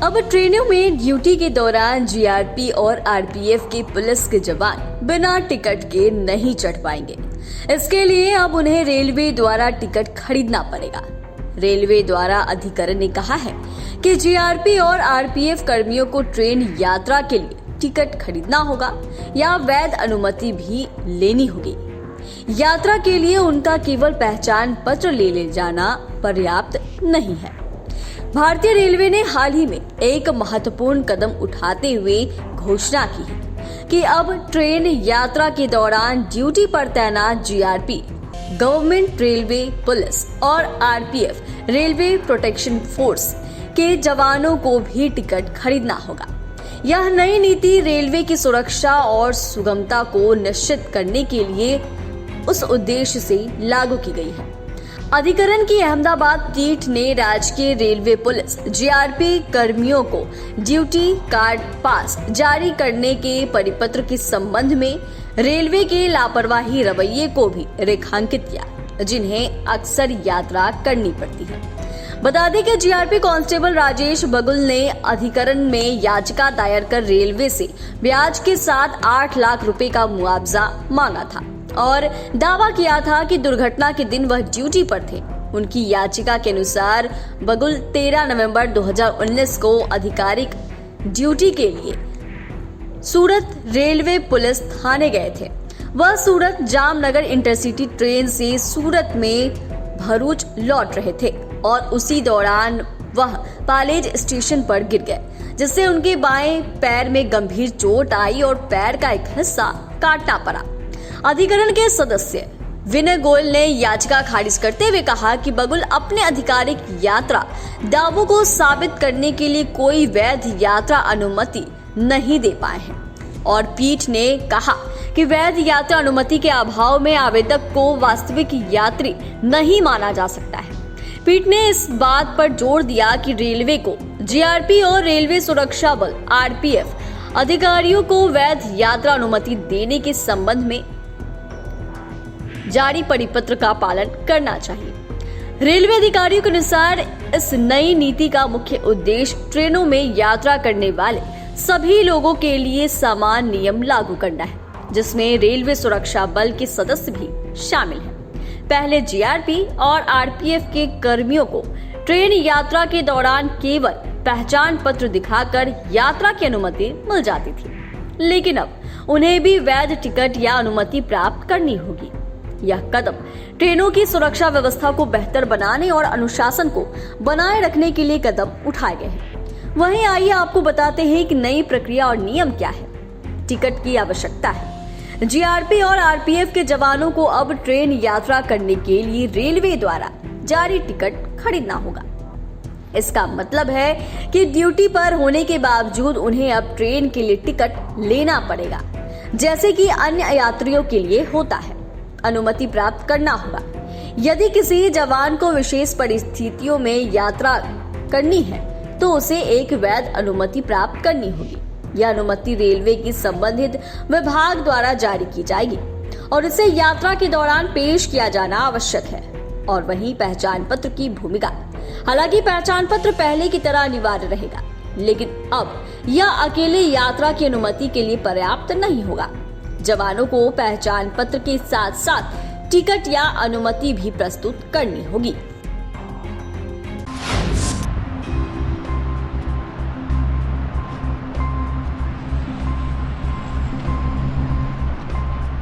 अब ट्रेनों में ड्यूटी के दौरान जीआरपी और आरपीएफ के पुलिस के जवान बिना टिकट के नहीं चढ़ पाएंगे। इसके लिए अब उन्हें रेलवे द्वारा टिकट खरीदना पड़ेगा। रेलवे द्वारा अधिकरण ने कहा है कि जीआरपी और आरपीएफ कर्मियों को ट्रेन यात्रा के लिए टिकट खरीदना होगा या वैध अनुमति भी लेनी होगी। यात्रा के लिए उनका केवल पहचान पत्र ले जाना पर्याप्त नहीं है। भारतीय रेलवे ने हाल ही में एक महत्वपूर्ण कदम उठाते हुए घोषणा की है कि अब ट्रेन यात्रा के दौरान ड्यूटी पर तैनात जीआरपी, गवर्नमेंट रेलवे पुलिस और आरपीएफ रेलवे प्रोटेक्शन फोर्स के जवानों को भी टिकट खरीदना होगा। यह नई नीति रेलवे की सुरक्षा और सुगमता को निश्चित करने के लिए उस उद्देश्य से लागू की गई है। अधिकरण की अहमदाबाद पीठ ने राजकीय रेलवे पुलिस जीआरपी कर्मियों को ड्यूटी कार्ड पास जारी करने के परिपत्र के संबंध में रेलवे के लापरवाही रवैये को भी रेखांकित किया, जिन्हें अक्सर यात्रा करनी पड़ती है। बता दें कि जीआरपी कांस्टेबल राजेश बगुल ने अधिकरण में याचिका दायर कर रेलवे से ब्याज के साथ 8 लाख रुपए का मुआवजा मांगा था और दावा किया था कि दुर्घटना के दिन वह ड्यूटी पर थे। उनकी याचिका के अनुसार बगुल 13 नवंबर 2019 को आधिकारिक ड्यूटी के लिए सूरत रेलवे पुलिस थाने गए थे। वह सूरत जामनगर इंटरसिटी ट्रेन से सूरत में भरूच लौट रहे थे और उसी दौरान वह पालेज स्टेशन पर गिर गए, जिससे उनके बाएं पैर में गंभीर चोट आई और पैर का एक हिस्सा काटना पड़ा। अधिकरण के सदस्य विनय गोयल ने याचिका खारिज करते हुए कहा कि बगुल अपने आधिकारिक यात्रा दावों को साबित करने के लिए कोई वैध यात्रा अनुमति नहीं दे पाए हैं और पीठ ने कहा कि वैध यात्रा अनुमति के अभाव में आवेदक को वास्तविक यात्री नहीं माना जा सकता है। पीठ ने इस बात पर जोर दिया कि रेलवे को जीआरपी और रेलवे सुरक्षा बल आरपीएफ अधिकारियों को वैध यात्रा अनुमति देने के संबंध में जारी परिपत्र का पालन करना चाहिए। रेलवे अधिकारियों के अनुसार इस नई नीति का मुख्य उद्देश्य ट्रेनों में यात्रा करने वाले सभी लोगों के लिए समान नियम लागू करना है, जिसमें रेलवे सुरक्षा बल के सदस्य भी शामिल हैं। पहले जीआरपी और आरपीएफ के कर्मियों को ट्रेन यात्रा के दौरान केवल पहचान पत्र दिखाकर यात्रा की अनुमति मिल जाती थी, लेकिन अब उन्हें भी वैध टिकट या अनुमति प्राप्त करनी होगी। यह कदम ट्रेनों की सुरक्षा व्यवस्था को बेहतर बनाने और अनुशासन को बनाए रखने के लिए कदम उठाए गए हैं। वहीं आइए आपको बताते हैं कि नई प्रक्रिया और नियम क्या है। टिकट की आवश्यकता है। जीआरपी और आरपीएफ के जवानों को अब ट्रेन यात्रा करने के लिए रेलवे द्वारा जारी टिकट खरीदना होगा। इसका मतलब है कि ड्यूटी पर होने के बावजूद उन्हें अब ट्रेन के लिए टिकट लेना पड़ेगा, जैसे कि अन्य यात्रियों के लिए होता है। अनुमति प्राप्त करना होगा। यदि किसी जवान को विशेष परिस्थितियों में यात्रा करनी है तो उसे एक वैध अनुमति प्राप्त करनी होगी। यह अनुमति रेलवे की संबंधित विभाग द्वारा जारी की जाएगी और इसे यात्रा के दौरान पेश किया जाना आवश्यक है। और वहीं पहचान पत्र की भूमिका, हालांकि पहचान पत्र पहले की तरह अनिवार्य रहेगा, लेकिन अब यह अकेले यात्रा की अनुमति के लिए पर्याप्त नहीं होगा। जवानों को पहचान पत्र के साथ साथ टिकट या अनुमति भी प्रस्तुत करनी होगी।